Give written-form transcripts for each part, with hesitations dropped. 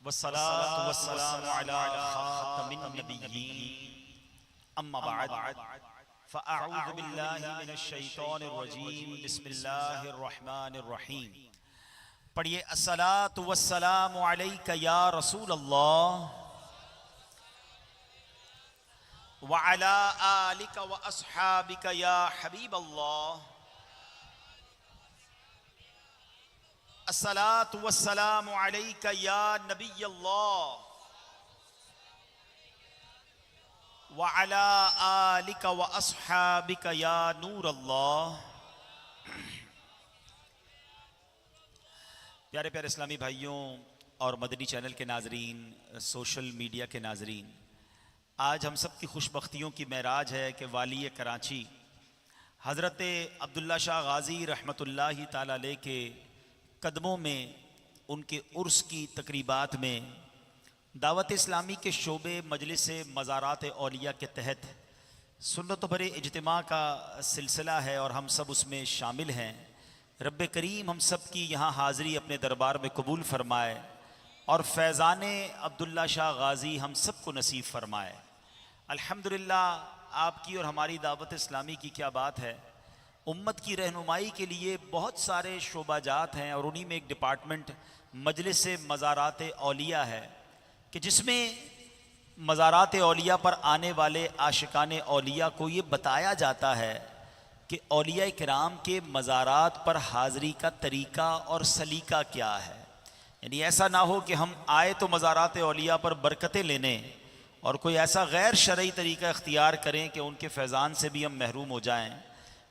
वस्सलातु वस्सलामु अला खातमिन नबिय्यीन अम्मा बाद फ़अऊज़ु बिल्लाहि मिनश शैतानिर रजीम बिस्मिल्लाहिर रहमानिर रहीम। पढ़िए अस्सलातु वस्सलामु अलैका या रसूल अल्लाह व अला आलिका व अस्हाबिका या हबीब अल्लाह। अस्सलातु वस्सलामु अलैका या नबी अल्लाह व अला आलिका व अस्हाबिका या नूर अल्लाह। प्यारे प्यारे इस्लामी भाइयों और मदनी चैनल के नाजरीन, सोशल मीडिया के नाजरीन, आज हम सब की खुशबख्तियों की महराज है कि वाली कराची हज़रत अब्दुल्ला शाह गाज़ी रहमतुल्लाहि ताला अलैह के कदमों में उनके उर्स की तकरीबात में दावत इस्लामी के शोबे मजलिस मज़ारात औलिया के तहत सुन्नत भरे इज्तिमा का सिलसिला है और हम सब उसमें शामिल हैं। रब्बे करीम हम सब की यहाँ हाज़री अपने दरबार में कबूल फ़रमाए और फैज़ान अब्दुल्ला शाह गाज़ी हम सब को नसीब फ़रमाए। अल्हम्दुलिल्लाह, आपकी और हमारी दावत इस्लामी की क्या बात है। उम्मत की रहनुमाई के लिए बहुत सारे शोबाजात हैं और उन्हीं में एक डिपार्टमेंट मजलिस मज़ारात औलिया है कि जिसमें मज़ारात औलिया पर आने वाले आशिकाने औलिया को ये बताया जाता है कि औलिया किराम के मज़ारात पर हाज़री का तरीक़ा और सलीका क्या है। यानी ऐसा ना हो कि हम आए तो मज़ारात औलिया पर बरकतें लेने और कोई ऐसा गैर शरई तरीक़ा इख्तियार करें कि उनके फैज़ान से भी हम महरूम हो जाएं।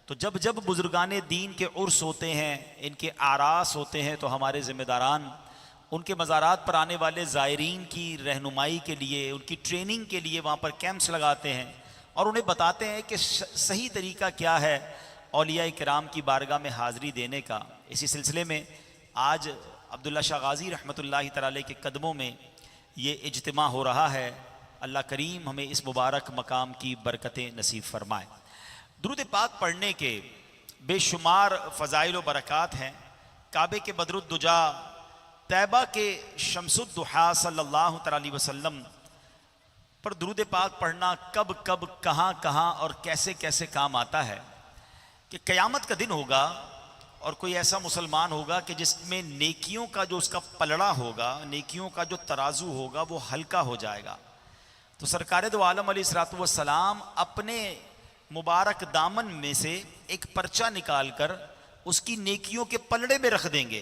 तो जब जब बुज़ुर्गाने दीन के उर्स होते हैं, इनके आरास होते हैं, तो हमारे ज़िम्मेदारान उनके मज़ारात पर आने वाले ज़ायरीन की रहनुमाई के लिए, उनकी ट्रेनिंग के लिए वहाँ पर कैंप्स लगाते हैं और उन्हें बताते हैं कि सही तरीक़ा क्या है औलिया किराम की बारगाह में हाज़री देने का। इसी सिलसिले में आज अब्दुल्ला शाह गाज़ी रहमतुल्लाहि तआला अलैह के कदमों में ये इज्तिमा हो रहा है। अल्लाह करीम हमें इस मुबारक मकाम की बरकतें नसीब फ़रमाए। दुरूद पाक पढ़ने के बेशुमार फ़ज़ाइल व बरक़ात हैं। काबे के बदरुद्दुजा, तैबा के शम्सुद्दुहा सल्लल्लाहु अलैहि वसल्लम पर दुरूद पाक पढ़ना कब कब कहाँ कहाँ और कैसे कैसे काम आता है कि क़यामत का दिन होगा और कोई ऐसा मुसलमान होगा कि जिसमें नेकियों का जो उसका पलड़ा होगा, नेकियों का जो तराजू होगा वो हल्का हो जाएगा। तो सरकार दो आलम अलैहिस्सलातु वस्सलाम अपने मुबारक दामन में से एक पर्चा निकाल कर उसकी नेकियों के पलड़े में रख देंगे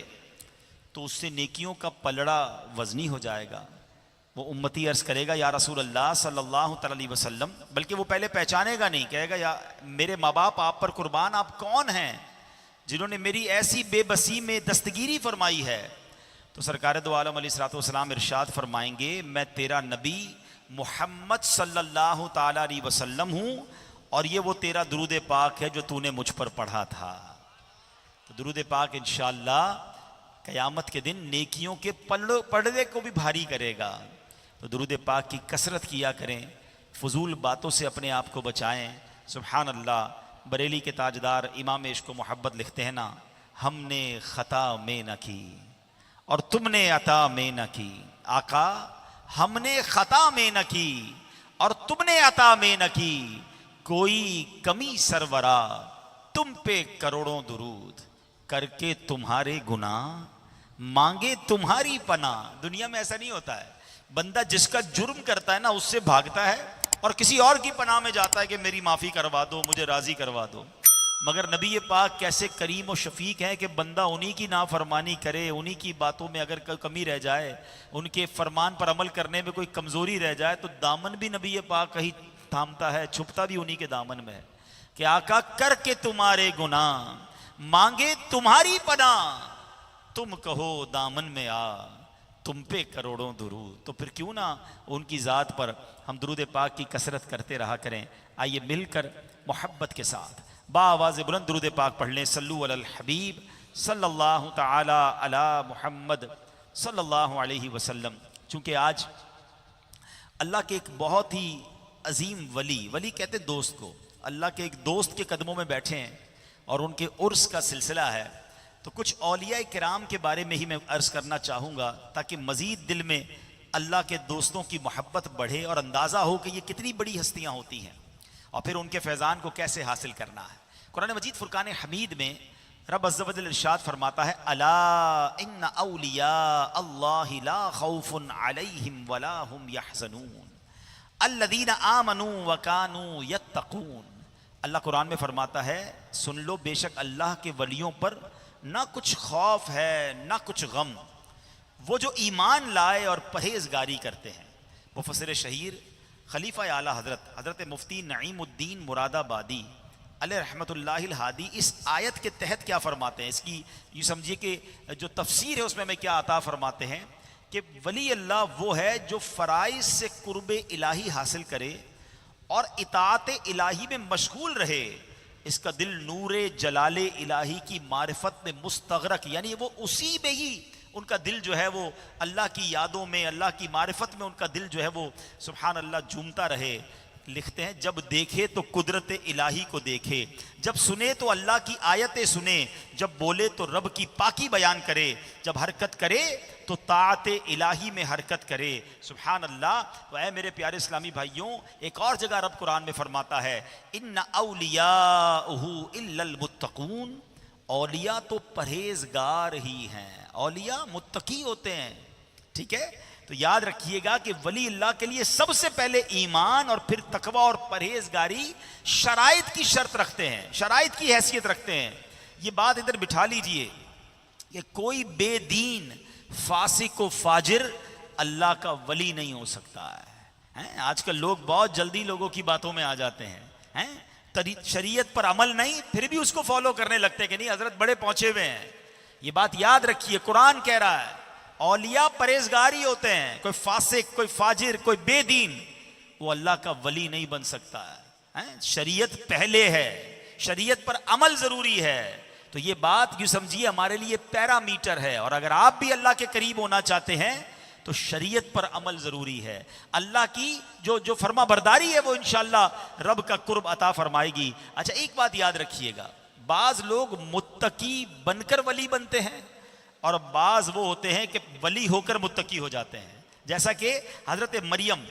तो उससे नेकियों का पलड़ा वज़नी हो जाएगा। वो उम्मती अर्ज़ करेगा या रसूल अल्लाह सल्लल्लाहु अलैहि वसल्लम, बल्कि वो पहले पहचानेगा नहीं, कहेगा या मेरे माँ बाप आप पर कुर्बान, आप कौन हैं जिन्होंने मेरी ऐसी बेबसी में दस्तगीरी फरमाई है। तो सरकार दो आलम अलैहिस्सलातु वस्सलाम इरशाद फरमाएंगे, मैं तेरा नबी मुहम्मद सल्लल्लाहु ताला अलैहि वसल्लम हूँ और ये वो तेरा दुरूद पाक है जो तूने मुझ पर पढ़ा था। तो दुरूद पाक इंशाअल्लाह क़यामत के दिन नेकियों के पलड़े को भी भारी करेगा। तो दुरूद पाक की कसरत किया करें, फ़ुज़ूल बातों से अपने आप को बचाएं। सुभान अल्लाह। बरेली के ताजदार इमाम इश्क़ व मोहब्बत लिखते हैं ना, हमने ख़ता में न की और तुमने अता में न की। आका, हमने ख़ता में न की और तुमने अता में न की, कोई कमी सरवरा तुम पे करोड़ों दुरूद, करके तुम्हारे गुनाह मांगे तुम्हारी पनाह। दुनिया में ऐसा नहीं होता है, बंदा जिसका जुर्म करता है ना उससे भागता है और किसी और की पनाह में जाता है कि मेरी माफ़ी करवा दो, मुझे राज़ी करवा दो। मगर नबी पाक कैसे करीम और शफीक हैं कि बंदा उन्हीं की नाफरमानी करे, उन्हीं की बातों में अगर कोई कमी रह जाए, उनके फरमान पर अमल करने में कोई कमज़ोरी रह जाए तो दामन भी नबी पाक कहीं थामता है, छुपता भी उन्हीं के दामन में है कि आका करके तुम्हारे गुनाह मांगे तुम्हारी पनाह, तुम कहो दामन में आ तुम पे करोड़ों दुरूद। तो फिर क्यों ना उनकी ज़ात पर हम दुरूद पाक की कसरत करते रहा करें। आइए मिलकर मोहब्बत के साथ बाआवाज़ बुलंद दुरूद पाक पढ़ लें। सल्लु अलल हबीब सल्लल्लाहु ताला अला मुहम्मद सल्लल्लाहु अलैहि वसल्लम। चूँकि आज अल्लाह के एक बहुत ही अजीम वली कहते दोस्त को, अल्लाह के एक दोस्त के कदमों में बैठे हैं और उनके उर्स का सिलसिला है। तो कुछ औलिया किराम के बारे में ही मैं अर्ज़ करना चाहूँगा ताकि मज़ीद दिल में अल्लाह के दोस्तों की मोहब्बत बढ़े और अंदाज़ा हो कि ये कितनी बड़ी हस्तियाँ होती हैं और फिर उनके फैज़ान को कैसे हासिल करना है। कुरान मजीद फुरकान हमीद में रब अज़्ज़ व जल इरशाद फरमाता है, अला इन्ना औलिया अल्लाहि ला खौफुन अलैहिम वला हुम यहज़नून अल्लज़ीना आमनू व कानू यत्तकून। अल्लाह कुरान में फरमाता है, सुन लो बेशक अल्लाह के वलियों पर ना कुछ खौफ है ना कुछ गम, वो जो ईमान लाए और परहेजगारी करते हैं। मुफस्सिर शहीर खलीफा आला हज़रत मुफ्ती नईमुद्दीन मुरादाबादी अलैहि रहमतुल्लाहिल हादी इस आयत के तहत क्या फरमाते हैं, इसकी ये समझिए कि जो तफसीर है उसमें मैं क्या अता फरमाते हैं कि वली अल्लाह वो है जो फ़राइज़ से कुर्ब इलाही हासिल करे और इताअत इलाही में मशगूल रहे, इसका दिल नूरे जलाले इलाही की मारिफत में मुस्तगरक, यानी वो उसी में ही उनका दिल जो है वो अल्लाह की यादों में, अल्लाह की मारिफत में उनका दिल जो है वो सुभान अल्लाह झूमता रहे। लिखते हैं, जब देखे तो कुदरत इलाही को देखे, जब सुने तो अल्लाह की आयतें सुने, जब बोले तो रब की पाकी बयान करे, जब हरकत करे तो ताअत इलाही में हरकत करे। सुभान अल्लाह। तो ऐ मेरे प्यारे इस्लामी भाइयों, एक और जगह रब कुरान में फरमाता है, इन्ना औलियाहु इल्लल मुत्तकून, औलिया तो परहेजगार ही हैं, औलिया मुत्तकी होते हैं। ठीक है, तो याद रखिएगा कि वली अल्लाह के लिए सबसे पहले ईमान और फिर तकवा और परहेजगारी शराइत की शर्त रखते हैं, शराइत की हैसियत रखते हैं। ये बात इधर बिठा लीजिए कि कोई बेदीन फासिक व फाजिर अल्लाह का वली नहीं हो सकता है। आजकल लोग बहुत जल्दी लोगों की बातों में आ जाते हैं, शरीयत पर अमल नहीं, फिर भी उसको फॉलो करने लगते हैं कि नहीं हजरत बड़े पहुंचे हुए हैं। ये बात याद रखिए, कुरान कह रहा है औलिया परहेजगारी होते हैं, कोई फासिक, कोई फाजिर, कोई बेदीन वो अल्लाह का वली नहीं बन सकता है। शरीयत पहले है, शरीयत पर अमल जरूरी है। तो ये बात यूं समझिए हमारे लिए पैरामीटर है, और अगर आप भी अल्लाह के करीब होना चाहते हैं तो शरीयत पर अमल जरूरी है। अल्लाह की जो फरमा बरदारी है वो इंशाअल्लाह रब का कुर्ब अता फरमाएगी। अच्छा, एक बात याद रखिएगा, बाज लोग मुत्तकी बनकर वली बनते हैं और बाज वो होते हैं कि वली होकर मुत्तकी हो जाते हैं। जैसा कि हजरत मरियम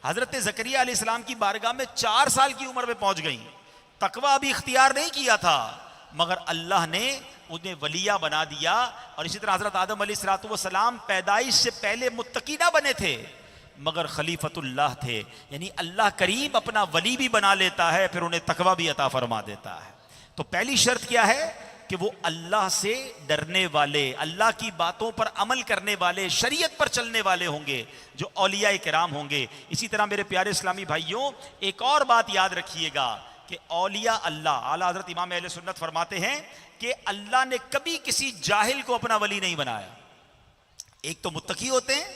हजरत ज़करिया अलैहिस्सलाम की बारगाह में 4 साल की उम्र में पहुंच गई, तकवा अभी इख्तियार नहीं किया था, मगर अल्लाह ने उन्हें वलिया बना दिया। और इसी तरह हजरत आदम अलैहिस्सलाम पैदाइश से पहले मुत्तकी ना बने थे मगर खलीफतुल्लाह थे, यानी अल्लाह करीम अपना वली भी बना लेता है, फिर उन्हें तकवा भी अता फरमा देता है। तो पहली शर्त क्या है कि वो अल्लाह से डरने वाले, अल्लाह की बातों पर अमल करने वाले, शरीयत पर चलने वाले होंगे, जो औलिया किराम होंगे। इसी तरह मेरे प्यारे इस्लामी भाइयों, एक और बात याद रखिएगा कि औलिया अल्लाह, आला हज़रत इमाम अहले सुन्नत फरमाते हैं कि अल्लाह ने कभी किसी जाहिल को अपना वली नहीं बनाया। एक तो मुत्तकी होते हैं,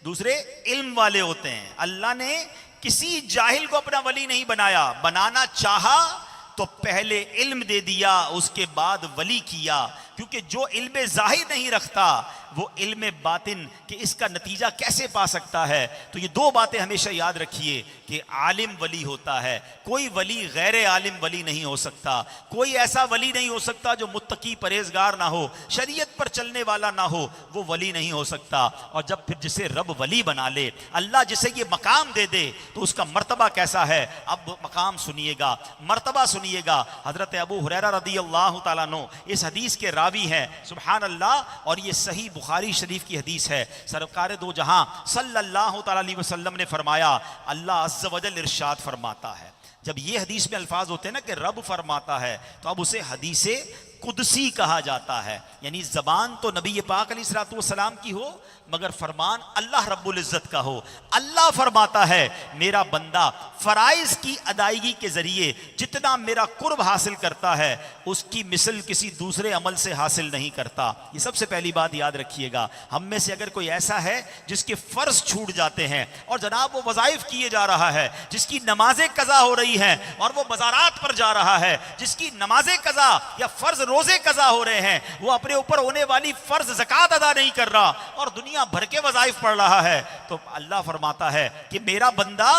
दूसरे इल्म वाले होते हैं। अल्लाह ने किसी जाहिल को अपना वली नहीं बनाया, बनाना चाहा तो पहले इल्म दे दिया, उसके बाद वली किया, क्योंकि जो इल्म ज़ाहिर नहीं रखता वो इल्म बातिन कि इसका नतीजा कैसे पा सकता है। तो ये 2 बातें हमेशा याद रखिए कि आलिम वली होता है, कोई वली गैर आलिम वली नहीं हो सकता, कोई ऐसा वली नहीं हो सकता जो मुत्तकी परहेजगार ना हो, शरीयत पर चलने वाला ना हो, वो वली नहीं हो सकता। और जब फिर जिसे रब वली बना ले, अल्लाह जिसे ये मकाम दे दे, तो उसका मर्तबा कैसा है। अब मकाम सुनिएगा, मर्तबा सुनिएगा। हजरत अबू हुरैरा रज़ियल्लाहु ताला अन्हु इस हदीस के रावी हैं, सुभान अल्लाह, और ये सही बुखारी शरीफ की हदीस है। सरकार दो जहां सल्लल्लाहु ताला अलैहि वसल्लम ने फरमाया, अल्लाह अज़्ज़ व जल इरशाद फरमाता है। जब ये हदीस में अल्फाज होते हैं ना कि रब फरमाता है, तो अब उसे हदीसे कुदसी कहा जाता है, यानी जबान तो नबी पाक अलैहिस्सलातु वस्सलाम की हो मगर फरमान अल्लाह रब्बुल इज़्ज़त का हो। अल्लाह फरमाता है, मेरा बंदा फराइज की अदायगी के जरिए जितना मेरा कुर्ब हासिल करता है उसकी मिसल किसी दूसरे अमल से हासिल नहीं करता। ये सबसे पहली बात याद रखिएगा। हम में से अगर कोई ऐसा है जिसके फ़र्ज छूट जाते हैं और जनाब वो वज़ाइफ किए जा रहा है, जिसकी नमाजें कज़ा हो रही हैं और वो बाजारात पर जा रहा है, जिसकी नमाजें कज़ा या फ़र्ज रोज़े कज़ा हो रहे हैं, वो अपने ऊपर होने वाली फ़र्ज ज़कात अदा नहीं कर रहा और दुनिया भर के वज़ाइफ पढ़ रहा है, तो अल्लाह फरमाता है कि मेरा बंदा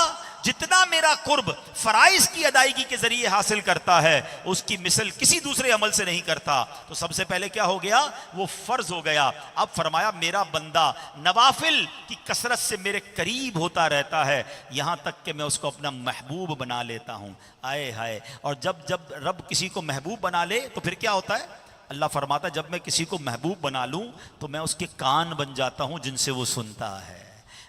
जितना मेरा कुर्ब फराइज की अदायगी के जरिए हासिल करता है उसकी मिसल किसी दूसरे अमल से नहीं करता। तो सबसे पहले क्या हो गया, वो फर्ज हो गया। अब फरमाया मेरा बंदा नवाफिल की कसरत से मेरे करीब होता रहता है, यहां तक कि मैं उसको अपना महबूब बना लेता हूं। आए हाय। और जब जब रब किसी को महबूब बना ले तो फिर क्या होता है, अल्लाह फरमाता है जब मैं किसी को महबूब बना लूं तो मैं उसके कान बन जाता हूं जिनसे वो सुनता है,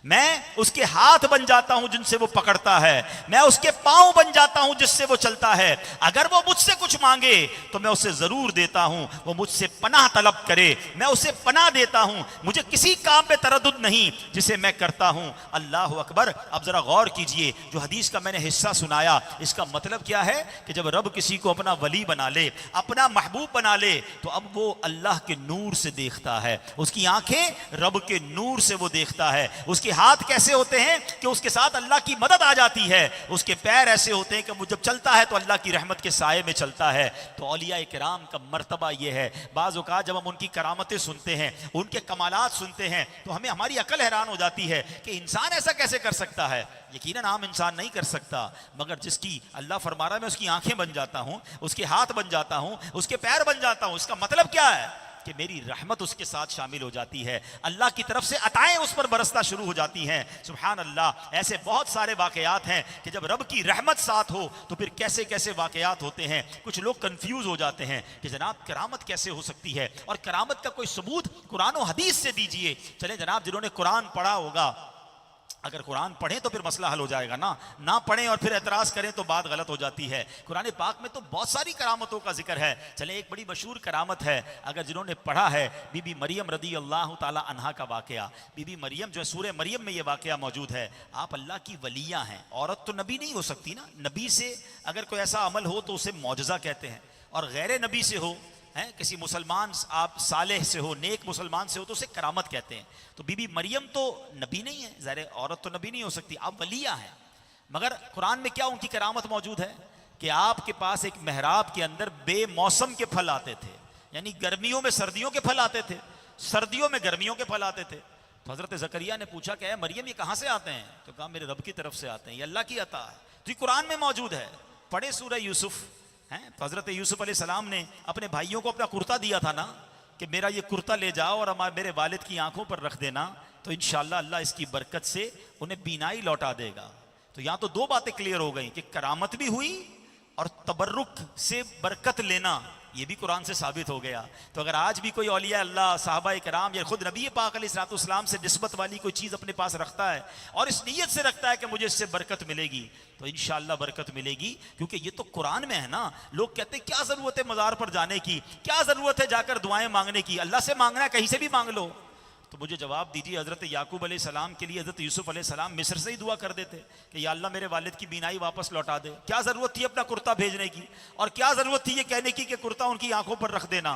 मैं उसके हाथ बन जाता हूं जिनसे वो पकड़ता है, मैं उसके पांव बन जाता हूं जिससे वो चलता है। अगर वो मुझसे कुछ मांगे तो मैं उसे जरूर देता हूं, वो मुझसे पनाह तलब करे मैं उसे पनाह देता हूं, मुझे किसी काम पे तरद्दुद नहीं जिसे मैं करता हूं। अल्लाह अकबर। अब जरा गौर कीजिए, जो हदीस का मैंने हिस्सा सुनाया इसका मतलब क्या है कि जब रब किसी को अपना वली बना ले, अपना महबूब बना ले, तो अब वो अल्लाह के नूर से देखता है, उसकी आंखें रब के नूर से वो देखता है, उसके हाथ कैसे होते हैं कि उसके साथ अल्लाह की मदद आ जाती है, उसके पैर ऐसे होते हैं कि वो जब चलता है तो अल्लाह की रहमत के साये में चलता है। तो औलिया इकराम का मर्तबा ये है। बाज़ औक़ात जब हम उनकी करामतें सुनते हैं, उनके कमालात सुनते हैं, तो हमें हमारी अकल हैरान हो जाती है कि इंसान ऐसा कैसे कर सकता है। यकीनन आम इंसान नहीं कर सकता, मगर जिसकी अल्लाह फरमा रहा है मैं उसकी आंखें बन जाता हूं, उसके हाथ बन जाता हूं, उसके पैर बन जाता हूं, इसका मतलब क्या है कि मेरी रहमत उसके साथ शामिल हो जाती है, अल्लाह की तरफ से अताएं उस पर बरसना शुरू हो जाती हैं। सुभान अल्लाह। ऐसे बहुत सारे वाकयात हैं कि जब रब की रहमत साथ हो तो फिर कैसे कैसे वाकयात होते हैं। कुछ लोग कंफ्यूज हो जाते हैं कि जनाब करामत कैसे हो सकती है, और करामत का कोई सबूत कुरान और हदीस से दीजिए। चले जनाब, जिन्होंने कुरान पढ़ा होगा, अगर कुरान पढ़ें तो फिर मसला हल हो जाएगा ना पढ़ें और फिर एतराज करें तो बात गलत हो जाती है। कुरान पाक में तो बहुत सारी करामतों का जिक्र है। चले एक बड़ी मशहूर करामत है, अगर जिन्होंने पढ़ा है, बीबी मरियम रदी अल्लाह ताला अन्हा का वाकया। बीबी मरियम जो है, सूरह मरियम में ये वाकया मौजूद है। आप अल्लाह की वलिया हैं, औरत तो नबी नहीं हो सकती ना, नबी से अगर कोई ऐसा अमल हो तो उसे मौजज़ा कहते हैं, और गैर नबी से हो, हैं किसी मुसलमान आप सालेह से हो, नेक मुसलमान से हो, तो उसे करामत कहते हैं। तो बीबी मरियम तो नबी नहीं है, ज़ाहिर औरत तो नबी नहीं हो सकती, आप वलिया हैं। मगर कुरान में क्या उनकी करामत मौजूद है कि आपके पास एक मेहराब के अंदर बेमौसम के फल आते थे, यानी गर्मियों में सर्दियों के फल आते थे, सर्दियों में गर्मियों के फल आते थे। तो हज़रत ज़करिया ने पूछा कि मरियम ये कहाँ से आते हैं? तो कहा मेरे रब की तरफ से आते हैं, ये अल्लाह की अता है। तो ये कुरान में मौजूद है। पढ़े सूरह यूसुफ हैं, तो हज़रत यूसुफ अलैहिस्सलाम ने अपने भाइयों को अपना कुर्ता दिया था ना, कि मेरा ये कुर्ता ले जाओ और मेरे वालिद की आंखों पर रख देना, तो इंशाअल्लाह अल्लाह इसकी बरकत से उन्हें बीनाई लौटा देगा। तो यहाँ तो दो बातें क्लियर हो गई कि करामत भी हुई और तबर्रुक से बरकत लेना ये भी कुरान से साबित हो गया। तो अगर आज भी कोई औलिया अल्लाह, साहबा कराम या खुद नबी पाक अलैहिस्सलाम से निस्बत वाली कोई चीज़ अपने पास रखता है और इस नीयत से रखता है कि मुझे इससे बरकत मिलेगी, तो इंशाअल्लाह बरकत मिलेगी, क्योंकि ये तो कुरान में है ना। लोग कहते हैं क्या ज़रूरत है मज़ार पर जाने की, क्या ज़रूरत है जाकर दुआएं मांगने की, अल्लाह से मांगना है कहीं से भी मांग लो। तो मुझे जवाब दीजिए, हज़रत याकूब अलैहिस्सलाम के लिए हज़रत यूसुफ अलैहिस्सलाम मिस्र से ही दुआ कर देते कि या अल्लाह मेरे वालिद की बीनाई वापस लौटा दे। क्या ज़रूरत थी अपना कुर्ता भेजने की, और क्या ज़रूरत थी ये कहने की कि कुर्ता उनकी आंखों पर रख देना।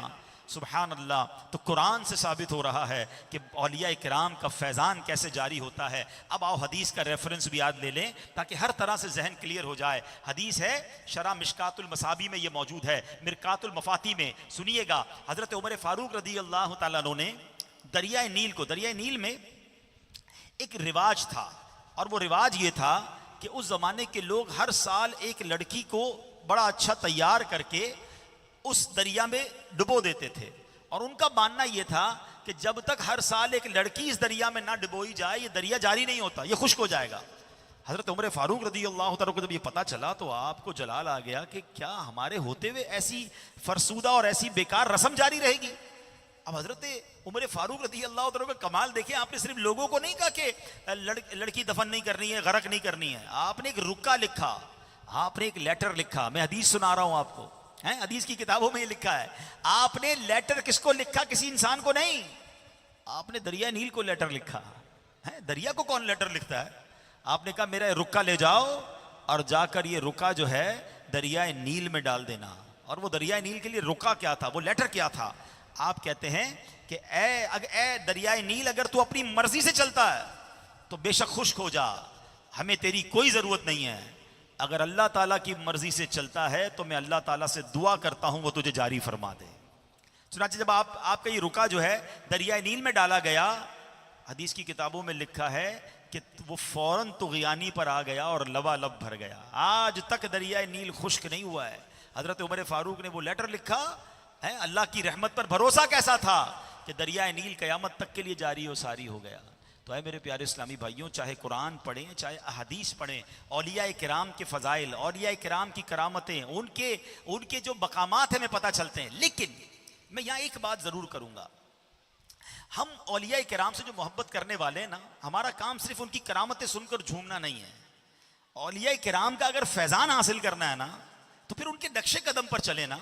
सुभान अल्लाह। तो कुरान से साबित हो रहा है कि औलिया इकराम का फैज़ान कैसे जारी होता है। अब आओ हदीस का रेफरेंस भी याद ले लें ताकि हर तरह से जहन क्लियर हो जाए। हदीस है शरा मिशकातुल मसाबी में ये मौजूद है, मिरकातुल मफाती में। सुनिएगा, हज़रत उमर फारूक रदी अल्लाह तआला अन्हु ने दरियाए नील को, दरियाए नील में एक रिवाज था, और वो रिवाज ये था कि उस ज़माने के लोग हर साल एक लड़की को बड़ा अच्छा तैयार करके उस दरिया में डुबो देते थे, और उनका मानना यह था कि जब तक हर साल एक लड़की इस दरिया में ना डुबोई जाए ये दरिया जारी नहीं होता, ये खुश्क हो जाएगा। हज़रत उमर फारूक रदी अल्लाह तआला को जब ये पता चला तो आपको जलाल आ गया कि क्या हमारे होते हुए ऐसी फरसूदा और ऐसी बेकार रस्म जारी रहेगी। अब हज़रत उमर फारूक रदी अल्लाह तआला का कमाल देखिए, आपने सिर्फ लोगों को नहीं कहा कि लड़की दफन नहीं करनी है, गरक नहीं करनी है, आपने एक रुक्का लिखा, आपने एक लेटर लिखा। मैं हदीस सुना रहा हूं आपको, हैं हदीस की किताबों में ये लिखा है। आपने लेटर किसको लिखा? किसी इंसान को नहीं, आपने दरिया नील को लेटर लिखा है। दरिया को कौन लेटर लिखता है? आपने कहा मेरा रुक्का ले जाओ और जाकर ये रुक्का जो है दरिया नील में डाल देना। और वो दरिया नील के लिए रुक्का क्या था, वो लेटर क्या था? आप कहते हैं कि ए दरियाए नील, अगर तू अपनी मर्जी से चलता है तो बेशक खुश्क हो जा, हमें तेरी कोई ज़रूरत नहीं है। अगर अल्लाह ताला की मर्जी से चलता है तो मैं अल्लाह ताला से दुआ करता हूं वो तुझे जारी फरमा दे। चुनांचे जब आपका ये रुका जो है दरियाए नील में डाला गया, हदीस की किताबों में लिखा है कि कि वो फौरन तुग़यानी पर आ गया और लबालब भर गया। आज तक दरियाए नील खुश्क नहीं हुआ है। हजरत उमर फारूक ने वो लेटर लिखा है, अल्लाह की रहमत पर भरोसा कैसा था कि दरियाए नील क़यामत तक के लिए जारी और सारी हो गया। तो है मेरे प्यारे इस्लामी भाइयों, चाहे कुरान पढ़ें चाहे अहदीस पढ़ें, औलिया किराम के फ़ज़ाइल, औलिया किराम की करामतें, उनके जो मकामात हैं, हमें पता चलते हैं। लेकिन मैं यहाँ एक बात ज़रूर करूँगा, हम औलिया किराम से जो मोहब्बत करने वाले हैं ना, हमारा काम सिर्फ उनकी करामतें सुनकर झूमना नहीं है। औलिया किराम का अगर फैज़ान हासिल करना है ना, तो फिर उनके नक्शे कदम पर चले ना।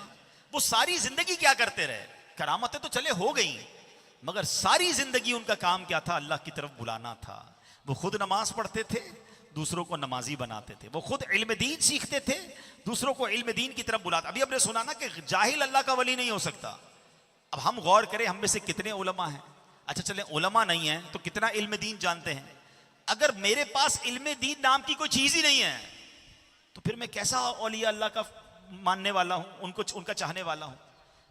वो सारी ज़िंदगी क्या करते रहे? करामतें तो चले हो गई, मगर सारी ज़िंदगी उनका काम क्या था? अल्लाह की तरफ बुलाना था। वो खुद नमाज पढ़ते थे, दूसरों को नमाजी बनाते थे। वो खुद इल्म दीन सीखते थे, दूसरों को इल्म दीन की तरफ बुलाते। अभी हमने सुना ना कि जाहिल अल्लाह का वली नहीं हो सकता। अब हम गौर करें, हम में से कितने उलमा हैं? अच्छा चले उलमा नहीं है तो कितना इल्म दीन जानते हैं? अगर मेरे पास इल्म दीन नाम की कोई चीज़ ही नहीं है, तो फिर मैं कैसा औलिया अल्लाह का मानने वाला हूँ, उनका चाहने वाला हूँ?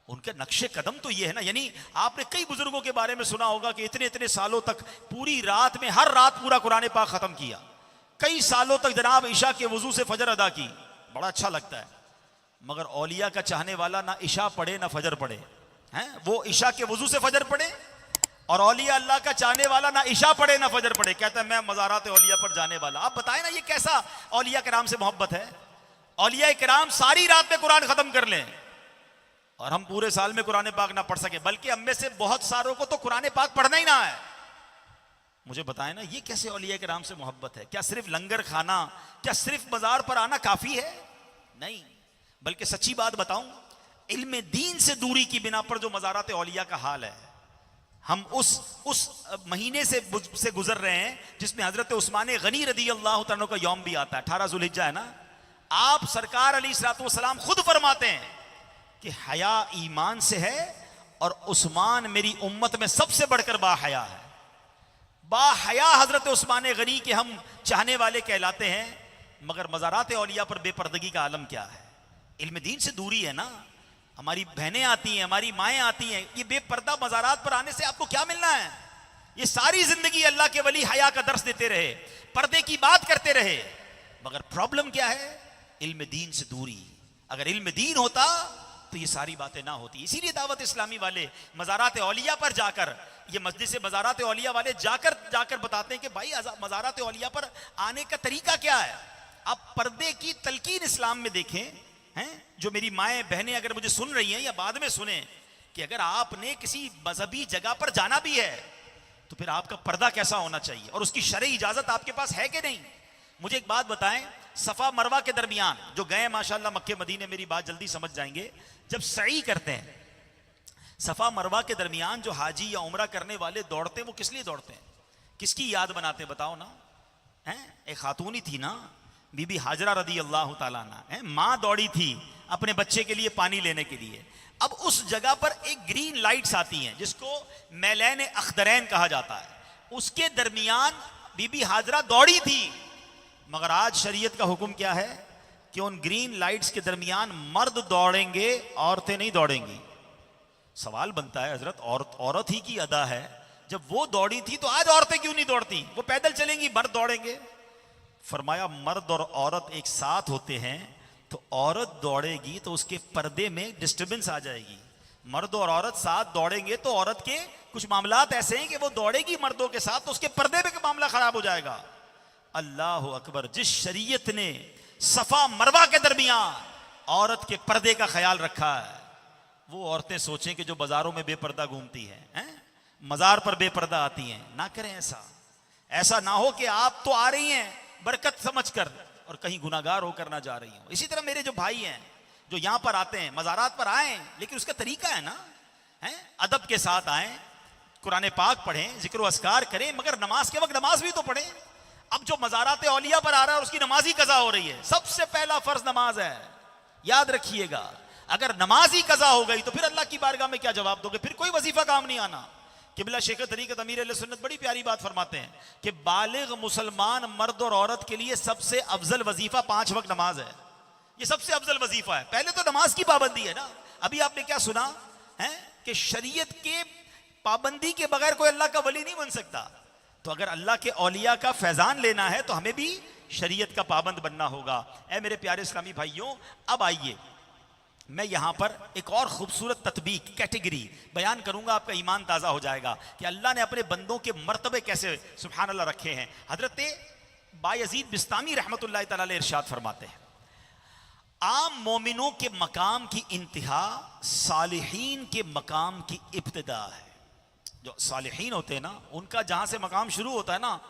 उनके नक्शे कदम तो ये है ना। यानी आपने कई बुजुर्गों के बारे में सुना होगा कि इतने इतने सालों तक पूरी रात में, हर रात पूरा कुरान पाक खत्म किया, कई सालों तक जनाब ईशा के वजू से फजर अदा की। बड़ा अच्छा लगता है, मगर औलिया का चाहने वाला ना ईशा पढ़े ना फजर पढ़े हैं। वो ईशा के वजू से फजर पढ़े, और औलिया अल्लाह का चाहने वाला ना ईशा पढ़े ना फजर पढ़े, कहता है मैं मज़ारात औलिया पर जाने वाला। आप बताएं ना, ये कैसा औलिया किराम से मोहब्बत है? औलिया किराम सारी रात में कुरान खत्म कर लें और हम पूरे साल में कुरान पाक ना पढ़ सके, बल्कि हम में से बहुत सारों को तो कुरान पाक पढ़ना ही ना है। मुझे बताएं ना, ये कैसे औलिया किराम से मोहब्बत है? क्या सिर्फ लंगर खाना, क्या सिर्फ बाजार पर आना काफी है? नहीं, बल्कि सच्ची बात बताऊं, इल्म दीन से दूरी की बिना पर जो मज़ारात औलिया का हाल है, हम उस महीने से गुजर रहे हैं जिसमें हजरत उस्मान गनी रदी अल्लाह तआला का यौम भी आता है। 18 ज़ुल्हिज्जा है ना। आप सरकार अलैहिस्सलातु वस्सलाम खुद फरमाते हैं कि हया ईमान से है, और उस्मान मेरी उम्मत में सबसे बढ़कर बाहया है। बाहया हजरत उस्मान गनी के हम चाहने वाले कहलाते हैं, मगर मज़ारात औलिया पर बेपर्दगी का आलम क्या है? इल्म दीन से दूरी है ना। हमारी बहनें आती हैं, हमारी माएँ आती हैं, ये बेपर्दा मज़ारात पर आने से आपको क्या मिलना है? ये सारी जिंदगी अल्लाह के वली हया का दर्स देते रहे, पर्दे की बात करते रहे, मगर प्रॉब्लम क्या है? इल्म दीन से दूरी। अगर इल्म दीन होता तो ये सारी बातें ना होती। इसीलिए दावत इस्लामी वाले मज़ारात औलिया पर जाकर, ये मस्जिद मज़ारात औलिया वाले जाकर बताते हैं कि भाई मज़ारात औलिया पर आने का तरीका क्या है। आप पर्दे की तलकीन इस्लाम में देखें हैं। जो मेरी माएँ बहनें अगर मुझे सुन रही हैं या बाद में सुने, कि अगर आपने किसी मजहबी जगह पर जाना भी है तो फिर आपका पर्दा कैसा होना चाहिए, और उसकी शरई इजाजत आपके पास है कि नहीं? मुझे एक बात बताएं, सफ़ा मरवा के दरमियान जो गए माशाल्लाह मक्के मदीने, मेरी बात जल्दी समझ जाएंगे, जब सई करते हैं सफ़ा मरवा के दरमियान जो हाजी या उम्रा करने वाले दौड़ते हैं, वो किस लिए दौड़ते हैं? किसकी याद बनाते हैं बताओ ना? हैं, एक खातून ही थी ना, बीबी हाजरा रदी अल्लाह ताला अन्हा, माँ दौड़ी थी अपने बच्चे के लिए पानी लेने के लिए। अब उस जगह पर एक ग्रीन लाइट्स आती हैं जिसको मैलैन अख्दरैन कहा जाता है, उसके दरमियान बीबी हाजरा दौड़ी थी। मगर आज शरीयत का हुक्म क्या है कि उन ग्रीन लाइट्स के दरमियान मर्द दौड़ेंगे, औरतें नहीं दौड़ेंगी। सवाल बनता है, हजरत औरत ही की अदा है, जब वो दौड़ी थी तो आज औरतें क्यों नहीं दौड़ती? वो पैदल चलेंगी, मर्द दौड़ेंगे। फरमाया मर्द और औरत एक साथ होते हैं तो औरत दौड़ेगी तो उसके पर्दे में डिस्टर्बेंस आ जाएगी। मर्द और औरत साथ दौड़ेंगे तो औरत के कुछ मामलात ऐसे हैं कि वो दौड़ेगी मर्दों के साथ तो उसके पर्दे में मामला खराब हो जाएगा। अल्लाह अकबर। जिस शरीयत ने सफा मरवा के दरमियान औरत के पर्दे का ख्याल रखा है, वो औरतें सोचें कि जो बाजारों में बेपर्दा घूमती हैं, मजार पर बेपर्दा आती हैं, ना करें ऐसा। ऐसा ना हो कि आप तो आ रही हैं बरकत समझकर और कहीं गुनाहगार होकर ना जा रही हो। इसी तरह मेरे जो भाई हैं जो यहाँ पर आते हैं, मज़ारात पर आए, लेकिन उसका तरीका है ना, अदब के साथ आए, कुरान पाक पढ़ें, जिक्र व अस्कार करें, मगर नमाज के वक्त नमाज भी तो पढ़ें। अब जो मज़ारात औलिया पर आ रहा है उसकी नमाज ही कज़ा हो रही है। सबसे पहला फर्ज नमाज है, याद रखिएगा। अगर नमाज ही कज़ा हो गई तो फिर अल्लाह की बारगाह में क्या जवाब दोगे? फिर कोई वजीफा काम नहीं आना। किबला शेख तरीक़त अमीर अहले सुन्नत बड़ी प्यारी बात फरमाते हैं कि बालिग मुसलमान मर्द और औरत के लिए सबसे अफजल वजीफा 5 वक्त नमाज है। ये सबसे अफजल वजीफा है। पहले तो नमाज की पाबंदी है ना। अभी आपने क्या सुना है कि शरीयत के पाबंदी के बगैर कोई अल्लाह का वली नहीं बन सकता। तो अगर अल्लाह के औलिया का फैजान लेना है तो हमें भी शरीयत का पाबंद बनना होगा। ऐ मेरे प्यारे इस्लामी भाइयों, अब आइए मैं यहां पर एक और खूबसूरत तत्बीक कैटेगरी बयान करूंगा, आपका ईमान ताज़ा हो जाएगा कि अल्लाह ने अपने बंदों के मर्तबे कैसे सुभान अल्लाह रखे हैं। हजरत बायजीद बिस्तामी रहमतुल्लाह तआला अलैह इरशाद फरमाते हैं, आम मोमिनों के मकाम की इंतहा सालिहीन के मकाम की इब्तिदा है। जो सालिहीन होते हैं ना, उनका जहां से मकाम शुरू होता है ना,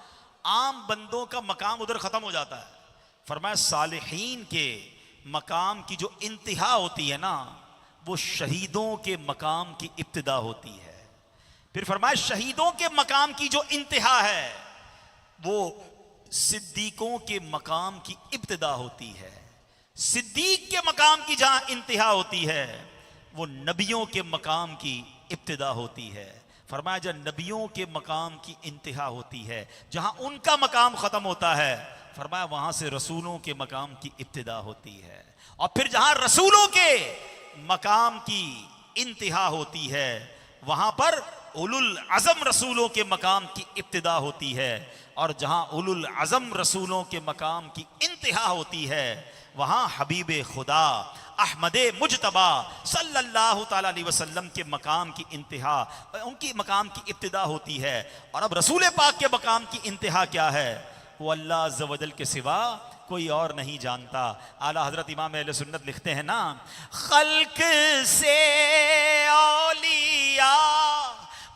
आम बंदों का मकाम उधर खत्म हो जाता है। फरमाया सालिहीन के मकाम की जो इंतहा होती है ना, वो शहीदों के मकाम की इब्तिदा होती है। फिर फरमाया शहीदों के मकाम की जो इंतहा है वो सिद्दीकों के मकाम की इब्तिदा होती है। सिद्दीक के मकाम की जहां इंतहा होती है वो नबियों के मकाम की इब्तिदा होती है। फरमाया जब नबियों के मकाम की इंतहा होती है, जहां उनका मकाम खत्म होता है, फरमाया वहां से रसूलों के मकाम की इब्तिदा होती है। और फिर जहां रसूलों के मकाम की इंतहा होती है, वहां पर उलुल अज़म रसूलों के मकाम की इब्तिदा होती है। और जहां उलुल अज़म रसूलों के मकाम की इंतहा होती है, वहां हबीब खुदा अहमद मुजतबा सल्लल्लाहु ताला अलैहि वसल्लम के मकाम की इंतहा, उनकी मकाम की इब्तिदा होती है। और अब रसूल पाक के मकाम की इंतहा क्या है, वो अल्लाह अज़्ज़ व जल के सिवा कोई और नहीं जानता। आला हजरत इमाम अहले सुन्नत लिखते हैं ना, खल्क से औलिया,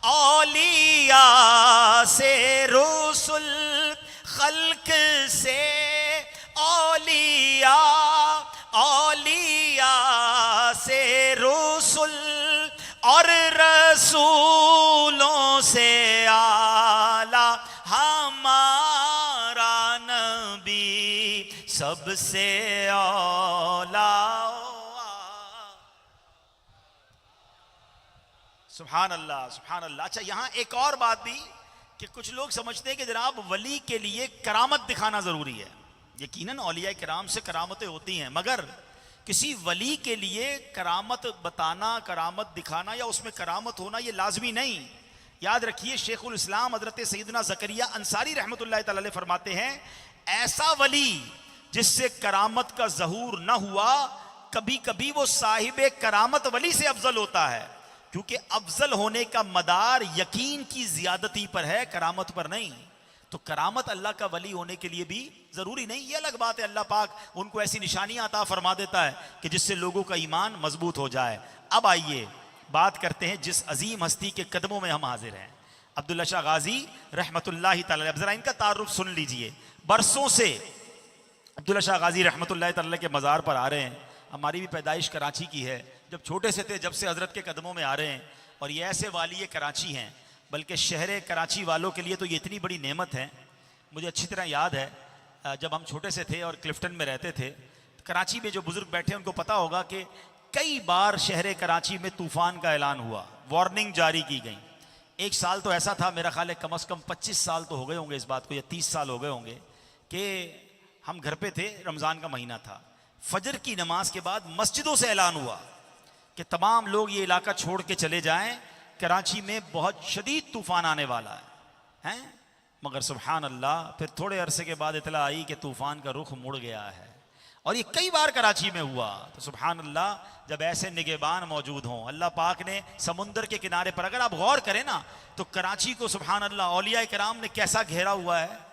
औलिया से रसूल, खल्क से औलिया, औलिया से रसूल, और रसूलों से आला हमारा नबी सबसे औला। सुभान अल्लाह, सुभान अल्लाह। अच्छा, यहां एक और बात भी कि कुछ लोग समझते हैं कि जनाब वली के लिए करामत दिखाना जरूरी है। यकीनन औलिया किराम से करामतें होती हैं, मगर किसी वली के लिए करामत बताना, करामत दिखाना या उसमें करामत होना ये लाजमी नहीं। याद रखिए, शेखुल इस्लाम हजरत सैयदना ज़करिया अंसारी रहमतुल्लाह तआला अलैह फरमाते हैं, ऐसा वली जिससे करामत का ज़हूर न हुआ, कभी कभी वो साहिब करामत वली से अफजल होता है, क्योंकि अफजल होने का मदार यकीन की ज्यादती पर है, करामत पर नहीं। तो करामत अल्लाह का वली होने के लिए भी जरूरी नहीं। ये अलग बात है, अल्लाह पाक उनको ऐसी निशानियां अता फरमा देता है कि जिससे लोगों का ईमान मजबूत हो जाए। अब आइए बात करते हैं जिस अजीम हस्ती के कदमों में हम हाजिर हैं, अब्दुल्ला शाह गाजी रहमतुल्लाहि तआला अलैह। जरा इनका तारुफ सुन लीजिए। बरसों से अब्दुल्ला शाह गाजी रहमतुल्लाहि तआला के मज़ार पर आ रहे हैं। हमारी भी पैदाइश कराची की है, जब छोटे से थे जब से हज़रत के कदमों में आ रहे हैं। और ये ऐसे वाली कराची हैं, बल्कि शहर कराची वालों के लिए तो ये इतनी बड़ी नेमत है। मुझे अच्छी तरह याद है जब हम छोटे से थे और क्लिफ्टन में रहते थे, कराची में जो बुज़ुर्ग बैठे हैं उनको पता होगा कि कई बार शहर कराची में तूफ़ान का ऐलान हुआ, वार्निंग जारी की गई। एक साल तो ऐसा था, मेरा ख्याल है कम से कम 25 साल तो हो गए होंगे इस बात को, या 30 साल हो गए होंगे, कि हम घर पे थे, रमज़ान का महीना था। फजर की नमाज के बाद मस्जिदों से ऐलान हुआ कि तमाम लोग ये इलाका छोड़ के चले जाएं, कराची में बहुत शदीद तूफ़ान आने वाला है। मगर सुभान अल्लाह, फिर थोड़े अरसे के बाद इतला आई कि तूफ़ान का रुख मुड़ गया है। और ये कई बार कराची में हुआ। तो सुभान अल्लाह, जब ऐसे निगहबान मौजूद हों, अल्लाह पाक ने समुंदर के किनारे पर, अगर आप गौर करें ना, तो कराची को सुभान अल्लाह औलिया किराम ने कैसा घेरा हुआ है।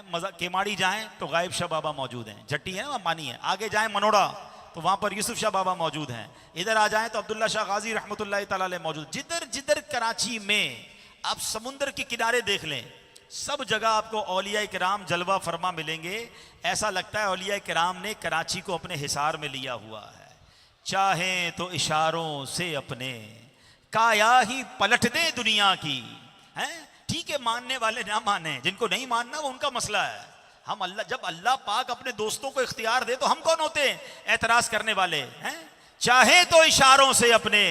मज़ा केमाड़ी जाएं तो गायब शाह बाबा मौजूद हैं, जट्टी है ना, पानी है। आगे जाएं मनोड़ा तो वहाँ पर यूसुफ शाह बाबा मौजूद हैं। इधर आ जाएं तो अब्दुल्ला शाह गाजी रहमतुल्लाह तआला अलैह मौजूद। जिधर जिधर कराची में आप समुंदर के किनारे देख लें, सब जगह आपको औलिया किराम जलवा फरमा मिलेंगे। ऐसा लगता है औलिया किराम ने कराची को अपने हिसार में लिया हुआ है। चाहें तो इशारों से अपने काया ही पलट दे दुनिया की। हैं, ठीक है, मानने वाले ना माने, जिनको नहीं मानना वो उनका मसला है। हम अल्लाह, जब अल्लाह पाक अपने दोस्तों को इख्तियार दे तो हम कौन होते हैं एतराज करने वाले हैं। चाहे तो इशारों से अपने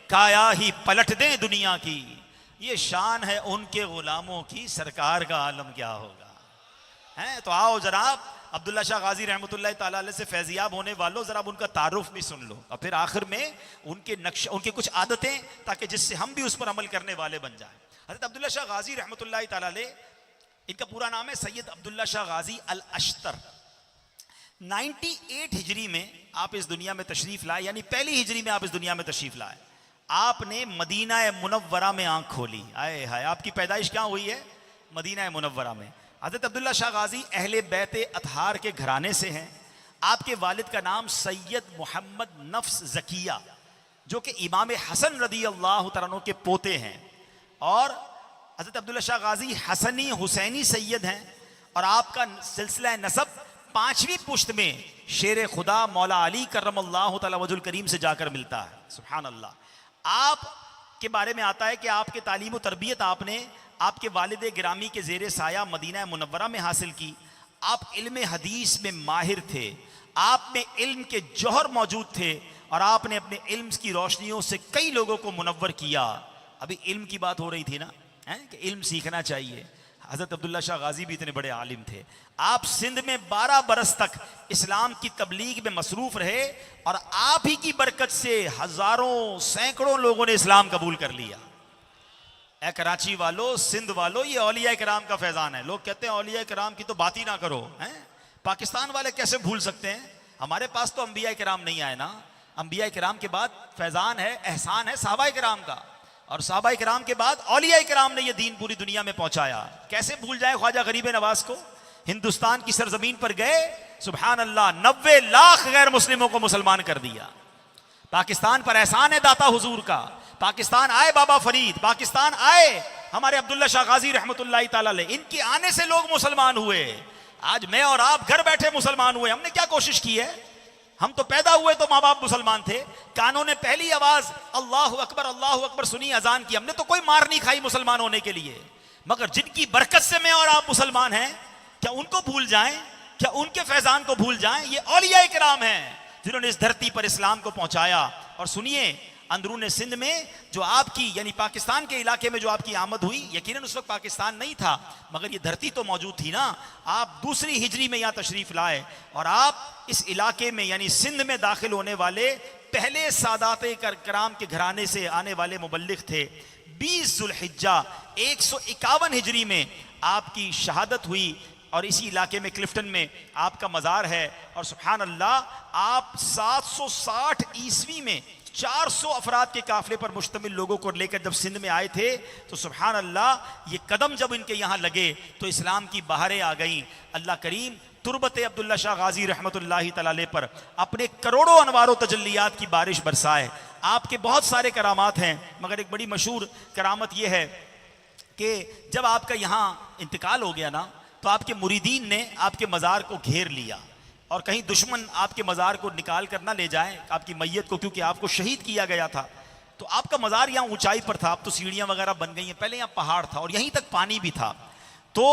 काया ही पलट दें दुनिया की। ये शान है उनके गुलामों की, सरकार का आलम क्या होगा। हैं, तो आओ जनाब अब्दुल्ला शाह गाजी रहमतुल्लाह तआला अलैह से फैजियाब होने वालों, जरा उनका तारुफ भी सुन लो, और फिर आखिर में उनके नक्शे, उनकी कुछ आदतें, ताकि जिससे हम भी उस पर अमल करने वाले बन जाए। हज़रत अब्दुल्ला शाह गाजी रहमतुल्लाह तआला अलैह इनका पूरा नाम है सैयद अब्दुल्ला शाह गाजी अल अश्तर। 98 हिजरी में आप इस दुनिया में तशरीफ लाए, यानी पहली हिजरी में आप इस दुनिया में तशरीफ लाए। आपने मदीना मुनव्वरा में आंख खोली। आए हाय, आपकी पैदाइश कहाँ हुई है? मदीना मुनव्वरा में। हज़रत अब्दुल्ला शाह गाजी अहले बैत अतहार के घराने से हैं। आपके वालिद का नाम सैयद मोहम्मद नफ्स ज़किया, जो कि इमाम हसन रदी अल्लाह तआला अन्हु के पोते हैं, और हज़रत अब्दुल्ला शाह गाजी हसनी हुसैनी सैयद हैं। और आपका सिलसिला नसब 5वीं पुश्त में शेर खुदा मौला अली करमल्लाहु तआला वजहुल करीम से जाकर मिलता है। सुभान अल्लाह। आप के बारे में आता है कि आपके तालीम व तरबियत आपने आपके वालिद गिरामी के ज़ेर साया मदीना मुनव्वरा में हासिल की। आप इल्म हदीस में माहिर थे, आप में इल्म के जौहर मौजूद थे, और आपने अपने इल्म की रोशनियों से कई लोगों को मुनव्वर किया। अभी इल्म की बात हो रही थी ना, कि इल्म सीखना चाहिए। हज़रत अब्दुल्ला शाह गाजी भी इतने बड़े आलिम थे। आप सिंध में 12 बरस तक इस्लाम की तबलीग में मसरूफ़ रहे, और आप ही की बरकत से हज़ारों सैकड़ों लोगों ने इस्लाम कबूल कर लिया। ए कराची वालों, सिंध वालों, ये औलिया किराम का फैज़ान है। लोग कहते हैं औलिया किराम की तो बात ही ना करो, हैं? पाकिस्तान वाले कैसे भूल सकते हैं? हमारे पास तो अंबिया किराम नहीं आए ना। अंबिया किराम के बाद फैज़ान है, एहसान है सहाबा किराम का, और सहाबा किराम के बाद औलिया किराम ने यह दीन पूरी दुनिया में पहुंचाया। कैसे भूल जाए ख्वाजा गरीब नवाज को? हिंदुस्तान की सरजमीन पर गए, सुभान अल्लाह, 90 लाख गैर मुस्लिमों को मुसलमान कर दिया। पाकिस्तान पर एहसान है दाता हुजूर का। पाकिस्तान आए बाबा फरीद, पाकिस्तान आए हमारे अब्दुल्ला शाह गाजी रहमतुल्लाहि ताला अलैह, इनके आने से लोग मुसलमान हुए। आज मैं और आप घर बैठे मुसलमान हुए। हमने क्या कोशिश की है? हम तो पैदा हुए तो माँ बाप मुसलमान थे, कानों ने पहली आवाज अल्लाहु अकबर सुनी, अजान की। हमने तो कोई मार नहीं खाई मुसलमान होने के लिए। मगर जिनकी बरकत से मैं और आप मुसलमान हैं, क्या उनको भूल जाएं? क्या उनके फैजान को भूल जाएं? ये औलिया किराम हैं जिन्होंने इस धरती पर इस्लाम को पहुंचाया। और सुनिए, अंदरून सिंध में जो आपकी यानी पाकिस्तान के इलाके में जो आपकी आमद हुई, यकीनन उस वक्त पाकिस्तान नहीं था, मगर ये धरती तो मौजूद थी ना। आप दूसरी हिजरी में यहाँ तशरीफ लाए, और आप इस इलाके में यानी सिंध में दाखिल होने वाले पहले सादात कराम के घराने से आने वाले मुबल्लिग थे। 20 जुल्हिज्जा 151 हिजरी में आपकी शहादत हुई, और इसी इलाके में क्लिफ्टन में आपका मज़ार है। और सुभान अल्लाह, आप 760 ईस्वी में 400 अफराद के काफिले पर मुश्तमिल लोगों को लेकर जब सिंध में आए थे, तो सुभान अल्लाह, ये कदम जब इनके यहाँ लगे तो इस्लाम की बहारें आ गईं। अल्लाह करीम तुरबत अब्दुल्ला शाह गाजी रहमतुल्लाहि तआला अलैह पर अपने करोड़ों अनवार तजल्लियात की बारिश बरसाए। आपके बहुत सारे करामात हैं, मगर एक बड़ी मशहूर करामत यह है कि जब आपका यहाँ इंतकाल हो गया ना, तो आपके मुरीदीन ने आपके मज़ार को घेर लिया, और कहीं दुश्मन आपके मज़ार को निकाल कर ना ले जाए आपकी मैयत को, क्योंकि आपको शहीद किया गया था। तो आपका मज़ार यहाँ ऊंचाई पर था, अब तो सीढ़ियाँ वगैरह बन गई हैं, पहले यहाँ पहाड़ था और यहीं तक पानी भी था। तो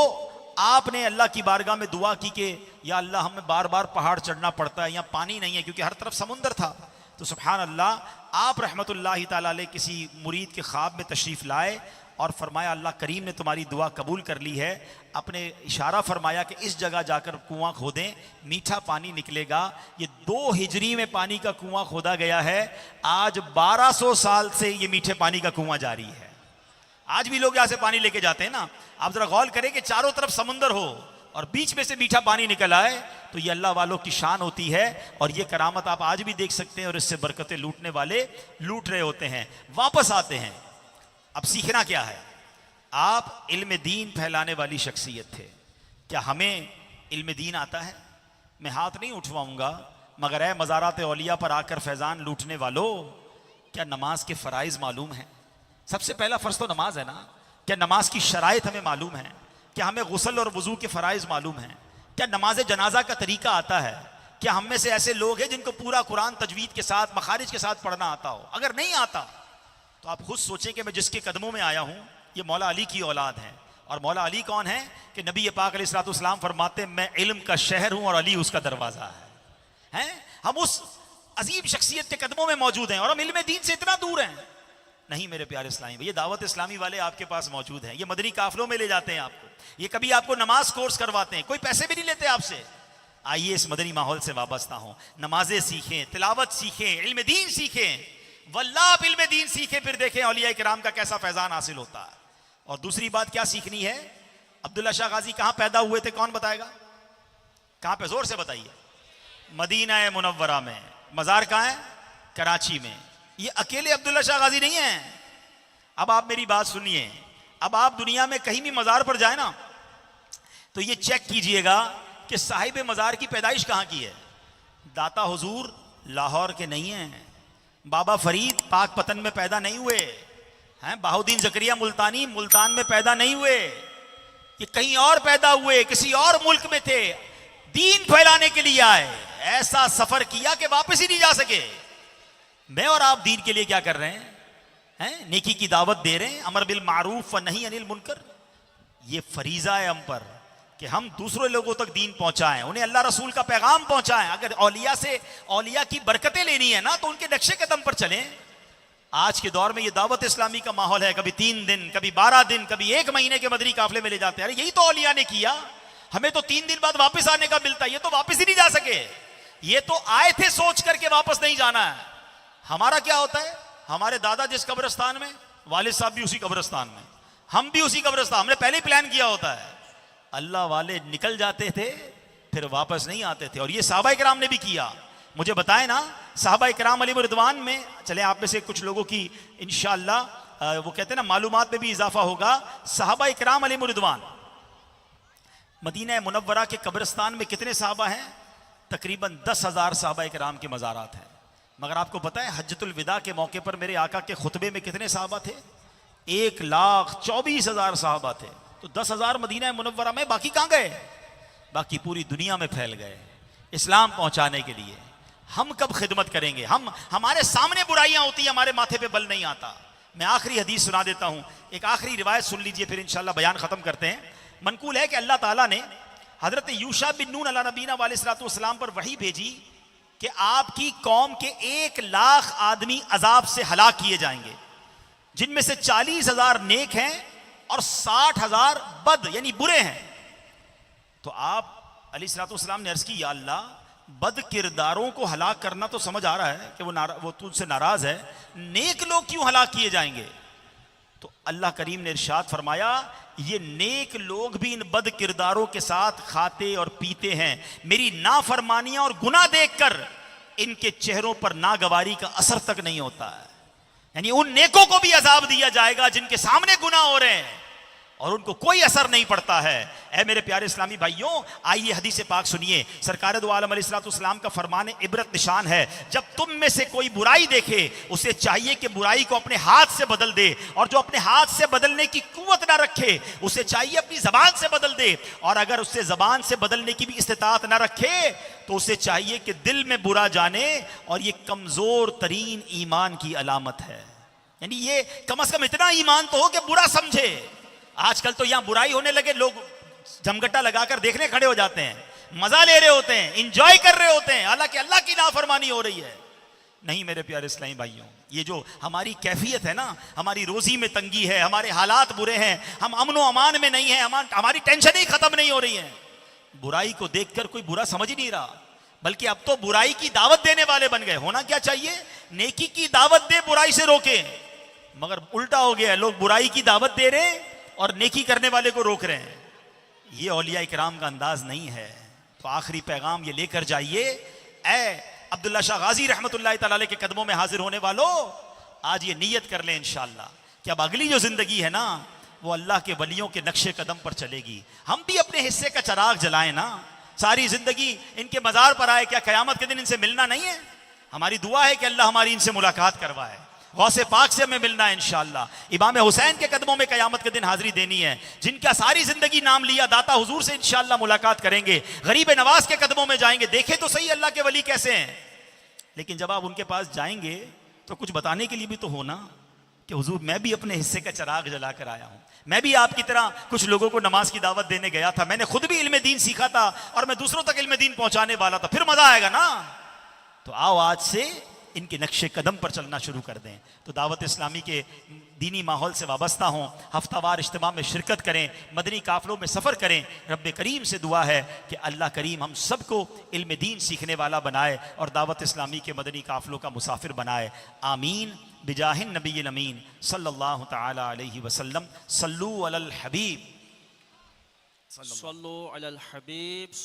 आपने अल्लाह की बारगाह में दुआ की कि या अल्लाह, हमें बार बार पहाड़ चढ़ना पड़ता है, यहाँ पानी नहीं है, क्योंकि हर तरफ समुंदर था। तो सुभान अल्लाह, आप रहमतुल्लाहि ताला अलैह किसी मुरीद के ख्वाब में तशरीफ़ लाए और फरमाया, अल्लाह करीम ने तुम्हारी दुआ कबूल कर ली है। अपने इशारा फरमाया कि इस जगह जाकर कुआं खोदें, मीठा पानी निकलेगा। ये 2 हिजरी में पानी का कुआं खोदा गया है। आज 1200 साल से ये मीठे पानी का कुआं जारी है। आज भी लोग यहाँ से पानी लेके जाते हैं ना। आप जरा गौर करें कि चारों तरफ समुंदर हो और बीच में से मीठा पानी निकल आए, तो ये अल्लाह वालों की शान होती है। और ये करामत आप आज भी देख सकते हैं, और इससे बरकतें लूटने वाले लूट रहे होते हैं, वापस आते हैं। अब सीखना क्या है? आप इल्म दीन फैलाने वाली शख्सियत थे। क्या हमें इल्म दीन आता है? मैं हाथ नहीं उठवाऊंगा, मगर ए मज़ारात औलिया पर आकर फैज़ान लूटने वालों, क्या नमाज के फ़राइज़ मालूम हैं? सबसे पहला फ़र्ज़ तो नमाज है ना। क्या नमाज की शराइत हमें मालूम है? क्या हमें गुस्ल और वज़ू के फ़राइज़ मालूम हैं? क्या नमाज जनाजा का तरीका आता है? क्या हम में से ऐसे लोग हैं जिनको पूरा कुरान तजवीद के साथ, मखारिज के साथ पढ़ना आता हो? अगर नहीं आता तो आप खुद सोचें कि मैं जिसके कदमों में आया हूँ, ये मौला अली की औलाद है। और मौला अली कौन है कि नबी पाक अलैहिस्सलाम फरमाते, मैं इल्म का शहर हूँ और अली उसका दरवाज़ा है। हम उस अजीब शख्सियत के कदमों में मौजूद हैं, और हम इल्म दीन से इतना दूर हैं। नहीं मेरे प्यारे इस्लामी, ये दावत इस्लामी वाले आपके पास मौजूद हैं। ये मदनी काफिलों में ले जाते हैं आपको, ये कभी आपको नमाज कोर्स करवाते हैं, कोई पैसे भी नहीं लेते आपसे। आइए इस मदनी माहौल से वाबस्ता हों, नमाजें सीखें, तिलावत सीखें, इल्म दीन सीखें। वल्लाह आप इल्म दीन सीखें, फिर देखें औलिया किराम का कैसा फैज़ान हासिल होता है। और दूसरी बात क्या सीखनी है? अब्दुल्ला शाह गाजी कहां पैदा हुए थे, कौन बताएगा? कहां पे, जोर से बताइए। मदीना मुनव्वरा में। मजार कहां है? कराची में। ये अकेले अब्दुल्ला शाह गाजी नहीं है। अब आप मेरी बात सुनिए, अब आप दुनिया में कहीं भी मजार पर जाए ना, तो ये चेक कीजिएगा कि साहिब मजार की पैदाइश कहां की है। दाता हुजूर लाहौर के नहीं हैं, बाबा फरीद पाकपतन में पैदा नहीं हुए हैं, बाहुद्दीन जकरिया मुल्तानी मुल्तान में पैदा नहीं हुए, ये कहीं और पैदा हुए, किसी और मुल्क में थे, दीन फैलाने के लिए आए, ऐसा सफर किया कि वापस ही नहीं जा सके। मैं और आप दीन के लिए क्या कर रहे हैं? नेकी की दावत दे रहे हैं, अमर बिल मारूफ व नहीं अनिल मुनकर। ये फरीजा है हम पर कि हम दूसरे लोगों तक दीन पहुंचाएं, उन्हें अल्लाह रसूल का पैगाम पहुंचाएं। अगर औलिया से औलिया की बरकतें लेनी है ना, तो उनके नक्शे कदम पर चलें। आज के दौर में ये दावत इस्लामी का माहौल है, कभी 3 दिन, कभी 12 दिन, कभी 1 महीने के मदनी काफले में ले जाते हैं। अरे यही तो औलिया ने किया, हमें तो 3 दिन बाद वापस आने का मिलता है, ये तो वापस ही नहीं जा सके। ये तो आए थे सोच करके वापस नहीं जाना है। हमारा क्या होता है, हमारे दादा जिस कब्रिस्तान में, वालिद साहब भी उसी कब्रिस्तान में, हम भी उसी कब्रिस्तान, हमने पहले ही प्लान किया होता है। अल्लाह वाले निकल जाते थे, फिर वापस नहीं आते थे, और ये सहाबा इकराम ने भी किया। मुझे बताएं ना, सहाबा इकराम अलैहिम रिदवान में, चले आप में से कुछ लोगों की इंशाअल्लाह वो कहते हैं ना मालूमात में भी इजाफा होगा। सहाबा इकराम अलैहिम रिदवान, मदीना मुनव्वरा के कब्रिस्तान में कितने सहाबा हैं? तकरीबन 10,000 सहाबा इकराम के मज़ारात हैं। मगर आपको पता है हज्जतुल विदा के मौके पर मेरे आका के खुतबे में कितने सहाबा थे? 1,24,000 सहाबा थे। तो 10,000 मदीना मुनव्वरा में, बाकी कहां गए? बाकी पूरी दुनिया में फैल गए इस्लाम पहुंचाने के लिए। हम कब खिदमत करेंगे? हमारे सामने बुराइयां होती हैं, हमारे माथे पे बल नहीं आता। मैं आखिरी हदीस सुना देता हूं, एक आखिरी रिवायत सुन लीजिए, फिर इंशाल्लाह बयान खत्म करते हैं। मनकूल है कि अल्लाह ताला ने हजरत यूशा बिन नून अला नबीना वालेस्सलाम पर वही भेजी कि आपकी कौम के 1,00,000 आदमी अजाब से हलाक किए जाएंगे, जिनमें से 40,000 नेक हैं और 60,000 बद यानी बुरे हैं। तो आप अलैहिस्सलाम ने अर्ज की, या अल्लाह, बद किरदारों को हलाक करना तो समझ आ रहा है कि वो तुझसे नाराज है, नेक लोग क्यों हलाक किए जाएंगे? तो अल्लाह करीम ने इरशाद फरमाया, ये नेक लोग भी इन बद किरदारों के साथ खाते और पीते हैं, मेरी नाफरमानियां और गुनाह देखकर इनके चेहरों पर नागवारी का असर तक नहीं होता है। यानी उन नेकों को भी अजाब दिया जाएगा जिनके सामने गुनाह हो रहे हैं और उनको कोई असर नहीं पड़ता है। ऐ मेरे प्यारे इस्लामी भाइयों, आइए हदीस पाक सुनिए। सरकार दो आलम अलैहिस्सलाम का फरमान इबरत निशान है, जब तुम में से कोई बुराई देखे, उसे चाहिए कि बुराई को अपने हाथ से बदल दे, और जो अपने हाथ से बदलने की कुव्वत ना रखे, उसे चाहिए अपनी जबान से बदल दे, और अगर उससे जबान से बदलने की भी इस्तिताअत ना रखे, तो उसे चाहिए कि दिल में बुरा जाने, और ये कमजोर तरीन ईमान की अलामत है। यानी ये कम से कम इतना ईमान तो हो कि बुरा समझे। आजकल तो यहां बुराई होने लगे, लोग जमघटा लगाकर देखने खड़े हो जाते हैं, मजा ले रहे होते हैं, इंजॉय कर रहे होते हैं, हालांकि अल्लाह की नाफरमानी हो रही है। नहीं मेरे प्यारे इस्लामी भाइयों, ये जो हमारी कैफियत है ना, हमारी रोजी में तंगी है, हमारे हालात बुरे हैं, हम अमन व अमान में नहीं है, हमारी टेंशन ही खत्म नहीं हो रही है। बुराई को देखकर कोई बुरा समझ ही नहीं रहा, बल्कि अब तो बुराई की दावत देने वाले बन गए। होना क्या चाहिए? नेकी की दावत दे, बुराई से रोके। मगर उल्टा हो गया, लोग बुराई की दावत दे रहे हैं और नेकी करने वाले को रोक रहे हैं। ये औलिया इकराम का अंदाज नहीं है। तो आखिरी पैगाम ये लेकर जाइए, ऐ अब्दुल्ला शाह गाजी रहमतुल्लाह तआला अलैह के कदमों में हाजिर होने वालों, आज ये नियत कर लें इंशाअल्लाह कि अब अगली जो जिंदगी है ना, वो अल्लाह के वलियों के नक्शे कदम पर चलेगी। हम भी अपने हिस्से का चिराग जलाएं ना। सारी जिंदगी इनके मजार पर आए, क्या कयामत के दिन इनसे मिलना नहीं है? हमारी दुआ है कि अल्लाह हमारी इनसे मुलाकात करवाए, गौसे पाक से हमें मिलना है इंशाअल्लाह। इमाम हुसैन के कदमों में कयामत के दिन हाजिरी देनी है, जिनका सारी जिंदगी नाम लिया, दाता हुजूर से इंशाअल्लाह मुलाकात करेंगे। गरीब नवाज के कदमों में जाएंगे, देखे तो सही अल्लाह के वली कैसे हैं। लेकिन जब आप उनके पास जाएंगे तो कुछ बताने के लिए भी तो हो ना, कि हुजूर मैं भी अपने हिस्से का चिराग जला कर आया हूं, मैं भी आपकी तरह कुछ लोगों को नमाज की दावत देने गया था, मैंने खुद भी इल्म दीन सीखा था और मैं दूसरों तक इल्म दीन पहुंचाने वाला था, फिर मजा आएगा ना। तो आओ आज से इनके नक्शे कदम पर चलना शुरू कर दें। तो दावत इस्लामी के दीनी माहौल से वाबस्ता हों, हफ्तावार इज्तिमा में शिरकत करें, मदनी काफ़िलों में सफ़र करें। रब्बे करीम से दुआ है कि अल्लाह करीम हम सबको इल्म दीन सीखने वाला बनाए और दावत इस्लामी के मदनी काफ़िलों का मुसाफिर बनाए। आमीन बिजाहिन नबील अमीन सल्लल्लाहु तआला अलैहि वसल्लम। सल्लू अलल हबीब। सल्लल्लाहु अलल हबीब